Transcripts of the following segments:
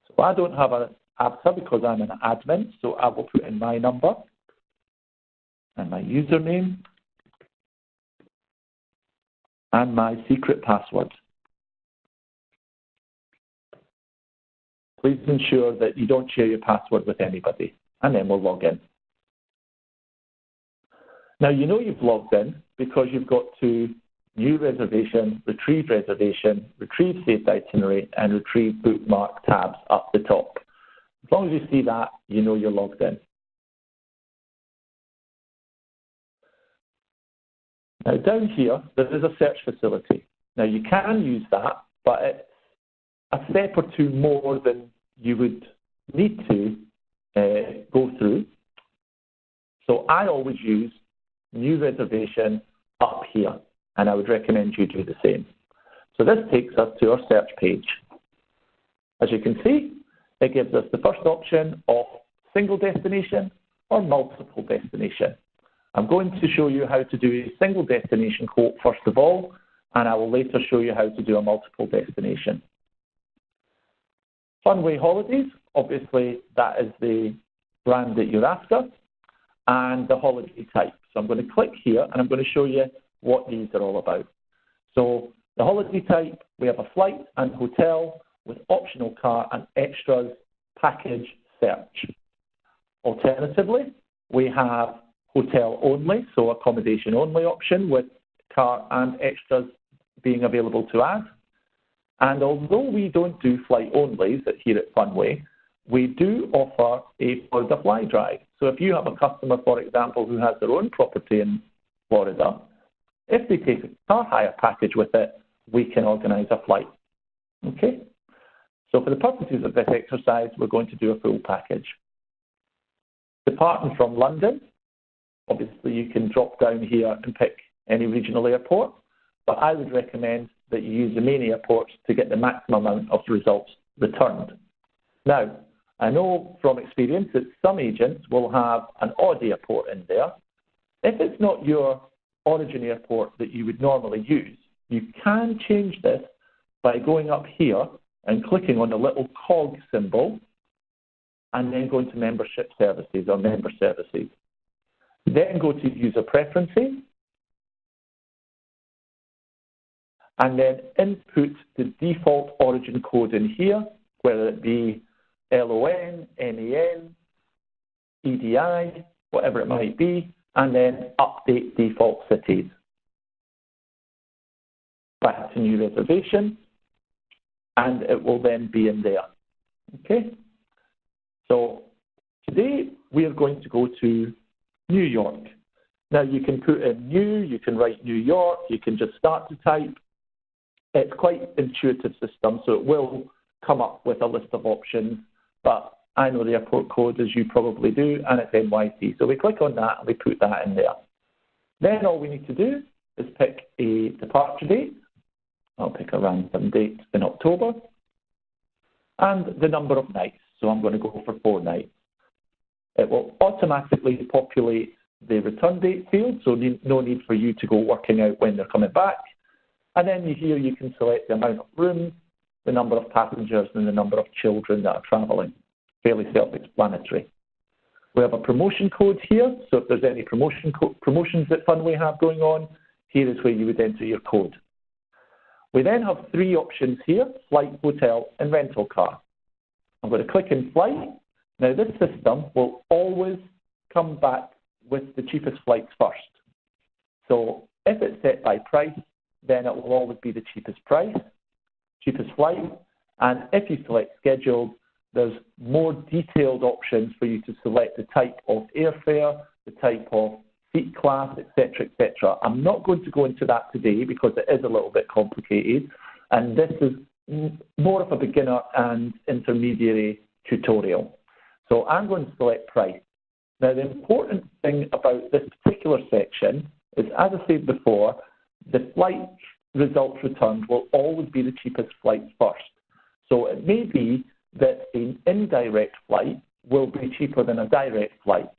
So I don't have an ABSA because I'm an admin, so I will put in my number and my username and my secret password. Please ensure that you don't share your password with anybody, and then we'll log in. Now, you know you've logged in because you've got to New Reservation, Retrieve Reservation, Retrieve Saved Itinerary, and Retrieve Bookmark tabs up the top. As long as you see that, you know you're logged in. Now, down here, there is a search facility. Now, you can use that, but it's a step or two more than you would need to go through. So I always use New Reservation up here, and I would recommend you do the same. So this takes us to our search page. As you can see, it gives us the first option of single destination or multiple destination. I'm going to show you how to do a single destination quote first of all, and I will later show you how to do a multiple destination. Funway Holidays, obviously that is the brand that you're after, and the holiday type. So I'm going to click here and I'm going to show you what these are all about. So the holiday type, we have a flight and hotel with optional car and extras package search. Alternatively, we have hotel only, so accommodation only option with car and extras being available to add. And although we don't do flight onlys here at Funway, we do offer a Florida fly drive. So if you have a customer, for example, who has their own property in Florida, if they take a car hire package with it, we can organise a flight. Okay? So for the purposes of this exercise, we're going to do a full package. Departing from London, obviously you can drop down here and pick any regional airport, but I would recommend that you use the main airports to get the maximum amount of results returned. Now, I know from experience that some agents will have an odd airport in there. If it's not your origin airport that you would normally use, you can change this by going up here and clicking on the little cog symbol and then going to membership services or member services. Then go to user preferences and then input the default origin code in here, whether it be LON, NAN, EDI, whatever it might be, and then update default cities. Back to new reservation, and it will then be in there. Okay? So today we are going to go to New York. Now you can put in new, you can write New York, you can just start to type. It's quite intuitive system, so it will come up with a list of options, but I know the airport code as you probably do, and it's NYC. So we click on that and we put that in there. Then all we need to do is pick a departure date. I'll pick a random date in October. And the number of nights. So I'm going to go for 4 nights. It will automatically populate the return date field, so no need for you to go working out when they're coming back. And then here you can select the amount of rooms, the number of passengers, and the number of children that are travelling. Fairly self-explanatory. We have a promotion code here, so if there's any promotions that Funway have going on, here is where you would enter your code. We then have 3 options here, flight, hotel, and rental car. I'm going to click in flight. Now this system will always come back with the cheapest flights first. So if it's set by price, then it will always be the cheapest price, cheapest flight. And if you select scheduled, there's more detailed options for you to select the type of airfare, the type of seat class, etc., etc. I'm not going to go into that today because it is a little bit complicated, and this is more of a beginner and intermediary tutorial. So I'm going to select price. Now, the important thing about this particular section is, as I said before, the flight results returned will always be the cheapest flights first. So it may be that an indirect flight will be cheaper than a direct flight,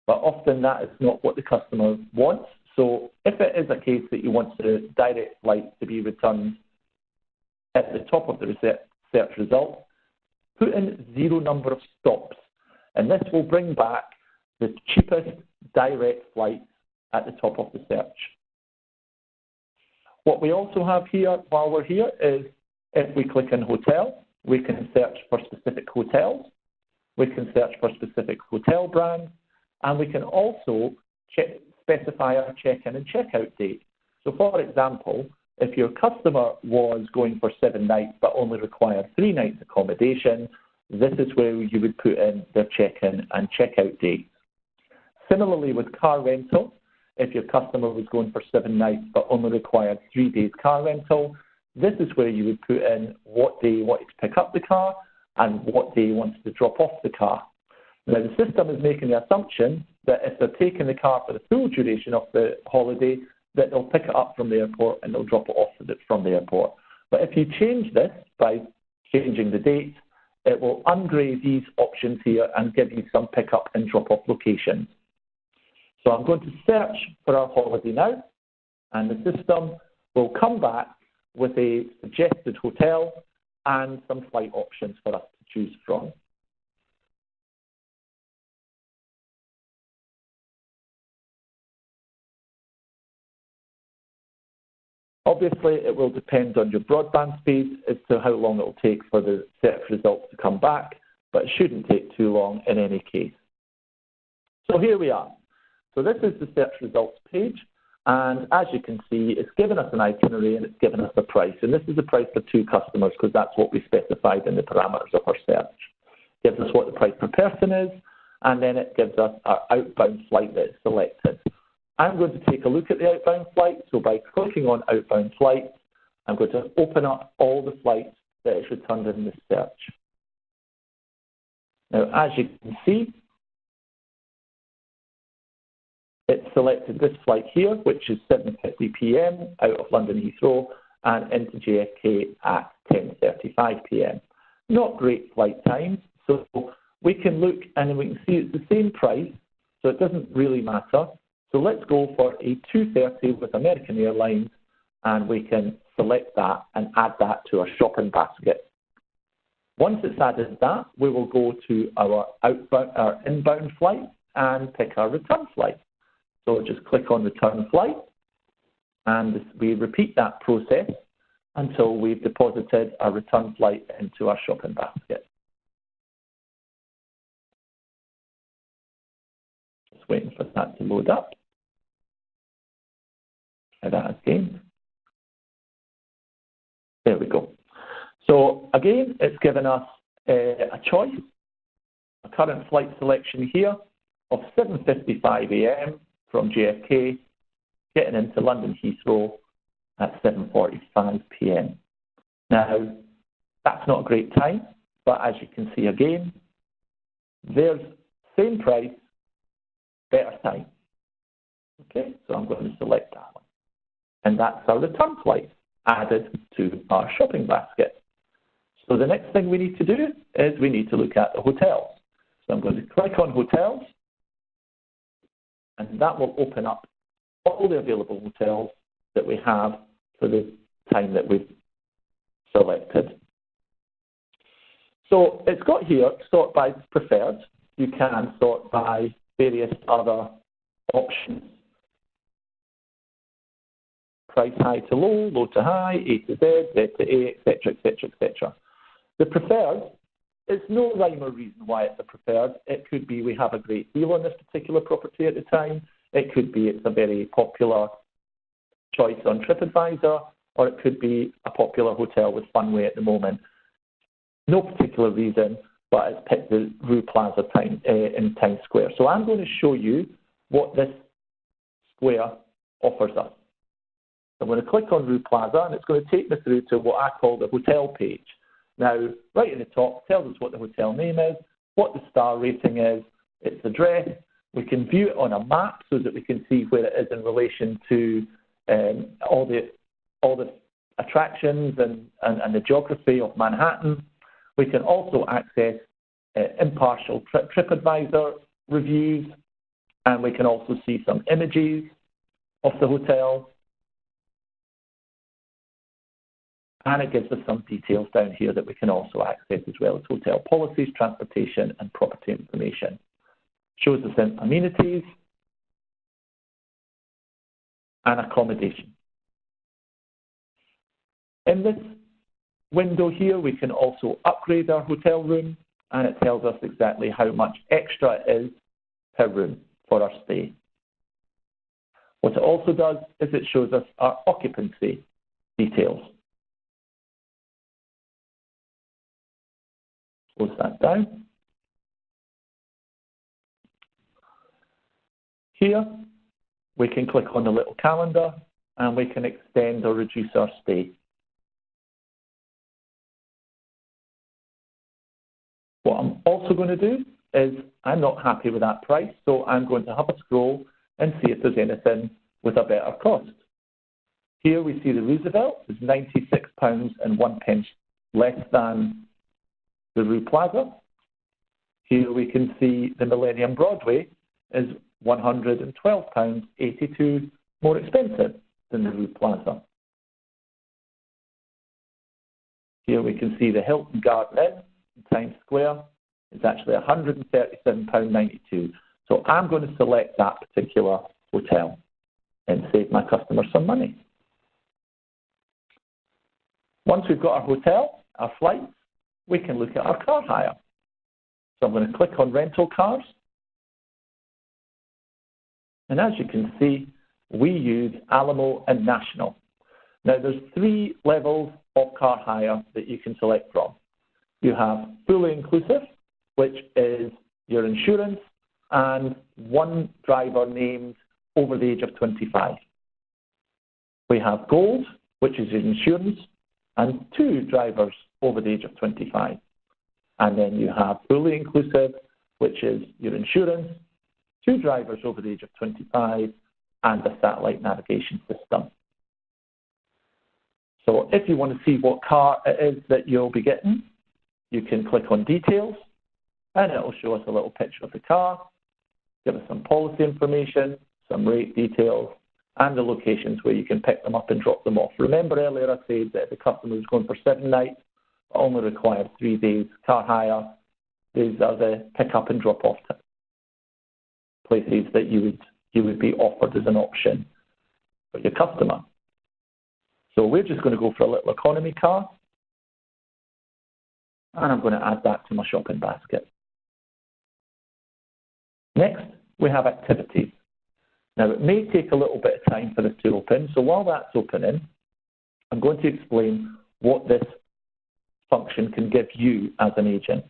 but often that is not what the customer wants. So if it is a case that you want the direct flight to be returned at the top of the search result, put in 0 number of stops, and this will bring back the cheapest direct flights at the top of the search. What we also have here while we're here is if we click on hotel, we can search for specific hotels, we can search for specific hotel brands, and we can also specify our check-in and check-out date. So for example, if your customer was going for 7 nights but only required 3 nights accommodation, this is where you would put in their check-in and check-out dates. Similarly with car rental, if your customer was going for 7 nights but only required 3 days car rental, this is where you would put in what day you wanted to pick up the car and what day you wanted to drop off the car. Now the system is making the assumption that if they're taking the car for the full duration of the holiday, that they'll pick it up from the airport and they'll drop it off from the airport. But if you change this by changing the date, it will ungrade these options here and give you some pick-up and drop-off locations. So I'm going to search for our holiday now, and the system will come back with a suggested hotel and some flight options for us to choose from. Obviously, it will depend on your broadband speed as to how long it will take for the search results to come back, but it shouldn't take too long in any case. So here we are. So this is the search results page, and as you can see, it's given us an itinerary and it's given us a price. And this is the price for 2 customers because that's what we specified in the parameters of our search. It gives us what the price per person is, and then it gives us our outbound flight that is selected. I'm going to take a look at the outbound flight. So by clicking on outbound flight, I'm going to open up all the flights that is returned in this search. Now, as you can see, it's selected this flight here, which is 7:50 p.m. out of London Heathrow and into JFK at 10:35 p.m. Not great flight times, so we can look and we can see it's the same price, so it doesn't really matter. So let's go for a 2:30 with American Airlines, and we can select that and add that to our shopping basket. Once it's added that, we will go to our inbound flight and pick our return flight. So just click on return flight, and we repeat that process until we've deposited our return flight into our shopping basket. Just waiting for that to load up. Try that again. There we go. So again, it's given us a choice, a current flight selection here of 7:55 a.m. from JFK, getting into London Heathrow at 7:45 p.m. Now, that's not a great time, but as you can see again, there's same price, better time. Okay, so I'm going to select that one. And that's our return flight added to our shopping basket. So the next thing we need to do is we need to look at the hotels. So I'm going to click on hotels, and that will open up all the available hotels that we have for the time that we've selected. So it's got here, sort by preferred. You can sort by various other options. Price high to low, low to high, A to Z, Z to A, etc., etc., etc. The preferred, it's no rhyme or reason why it's a preferred. It could be we have a great deal on this particular property at the time. It could be it's a very popular choice on TripAdvisor, or it could be a popular hotel with Funway at the moment. No particular reason, but it's picked the Rue Plaza in Times Square. So I'm going to show you what this square offers us. I'm going to click on Rue Plaza, and it's going to take me through to what I call the hotel page. Now, right at the top, tells us what the hotel name is, what the star rating is, its address. We can view it on a map so that we can see where it is in relation to all the attractions and the geography of Manhattan. We can also access impartial TripAdvisor reviews, and we can also see some images of the hotel. And it gives us some details down here that we can also access as well as hotel policies, transportation, and property information. Shows us in amenities and accommodation. In this window here, we can also upgrade our hotel room, and it tells us exactly how much extra it is per room for our stay. What it also does is it shows us our occupancy details. Close that down. Here, we can click on the little calendar and we can extend or reduce our stay. What I'm also going to do is I'm not happy with that price, so I'm going to have a scroll and see if there's anything with a better cost. Here we see the Roosevelt is £96.01 less than the Rue Plaza. Here we can see the Millennium Broadway is £112.82 more expensive than the Rue Plaza. Here we can see the Hilton Garden Inn in Times Square is actually £137.92. So I'm going to select that particular hotel and save my customer some money. Once we've got our hotel, our flights, we can look at our car hire. So I'm going to click on rental cars. And as you can see, we use Alamo and National. Now there's 3 levels of car hire that you can select from. You have fully inclusive, which is your insurance and 1 driver named over the age of 25. We have gold, which is your insurance, and 2 drivers over the age of 25. And then you have fully inclusive, which is your insurance, 2 drivers over the age of 25, and a satellite navigation system. So if you want to see what car it is that you'll be getting, you can click on details, and it will show us a little picture of the car, give us some policy information, some rate details, and the locations where you can pick them up and drop them off. Remember earlier I said that the customer was going for 7 nights, but only required 3 days car hire. These are the pick up and drop off places that you would be offered as an option for your customer. So we're just going to go for a little economy car, and I'm going to add that to my shopping basket. Next, we have activities. Now, it may take a little bit of time for this to open, so while that's opening, I'm going to explain what this function can give you as an agent.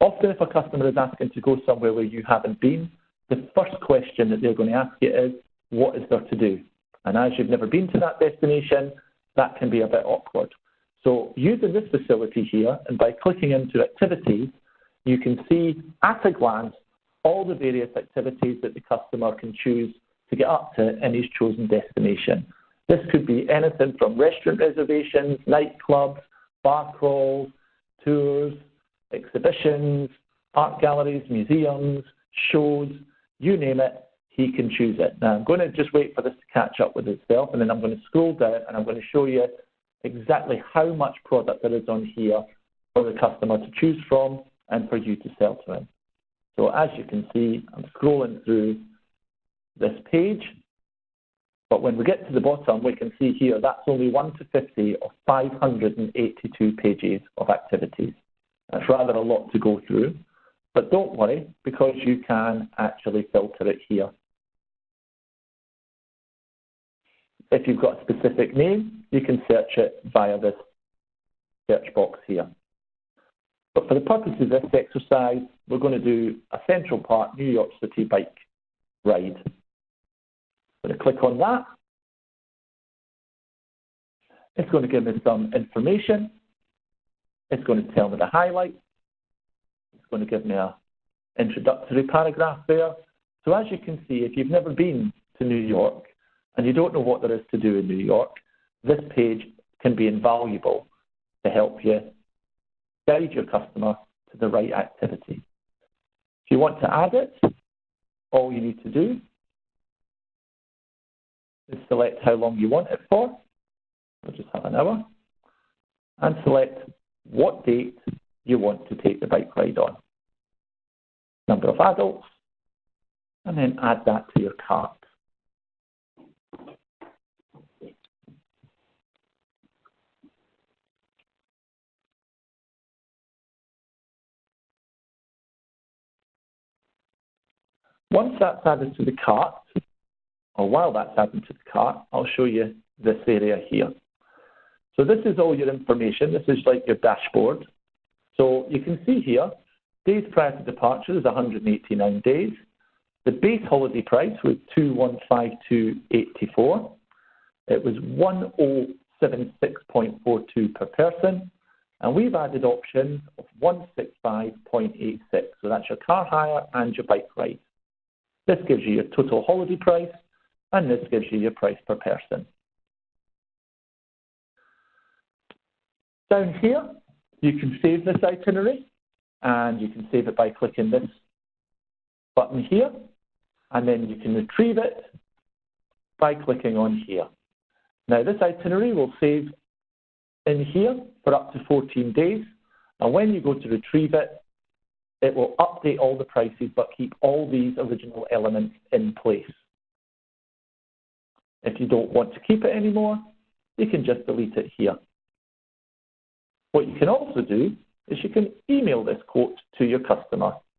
Often, if a customer is asking to go somewhere where you haven't been, the first question that they're going to ask you is, what is there to do? And as you've never been to that destination, that can be a bit awkward. So using this facility here, and by clicking into activities, you can see at a glance all the various activities that the customer can choose to get up to in his chosen destination. This could be anything from restaurant reservations, nightclubs, bar crawls, tours, exhibitions, art galleries, museums, shows, you name it, he can choose it. Now, I'm going to just wait for this to catch up with itself, and then I'm going to scroll down and I'm going to show you exactly how much product there is on here for the customer to choose from and for you to sell to him. So as you can see, I'm scrolling through this page, but when we get to the bottom, we can see here that's only 1 to 50 of 582 pages of activities. That's rather a lot to go through, but don't worry, because you can actually filter it here. If you've got a specific name, you can search it via this search box here. But for the purposes of this exercise, we're going to do a Central Park, New York City bike ride. I'm going to click on that. It's going to give me some information. It's going to tell me the highlights. It's going to give me an introductory paragraph there. So as you can see, if you've never been to New York and you don't know what there is to do in New York, this page can be invaluable to help you guide your customer to the right activity. If you want to add it, all you need to do is select how long you want it for. We'll just have an hour. and select what date you want to take the bike ride on. Number of adults, and then add that to your cart. Once that's added to the cart, or while that's added to the cart, I'll show you this area here. So this is all your information. This is like your dashboard. So you can see here, days prior to departure is 189 days. The base holiday price was $2,152.84. It was 1076.42 per person. And we've added options of 165.86. So that's your car hire and your bike ride. This gives you your total holiday price, and this gives you your price per person. Down here, you can save this itinerary, and you can save it by clicking this button here, and then you can retrieve it by clicking on here. Now, this itinerary will save in here for up to 14 days, and when you go to retrieve it, it will update all the prices but keep all these original elements in place. If you don't want to keep it anymore, you can just delete it here. What you can also do is you can email this quote to your customer.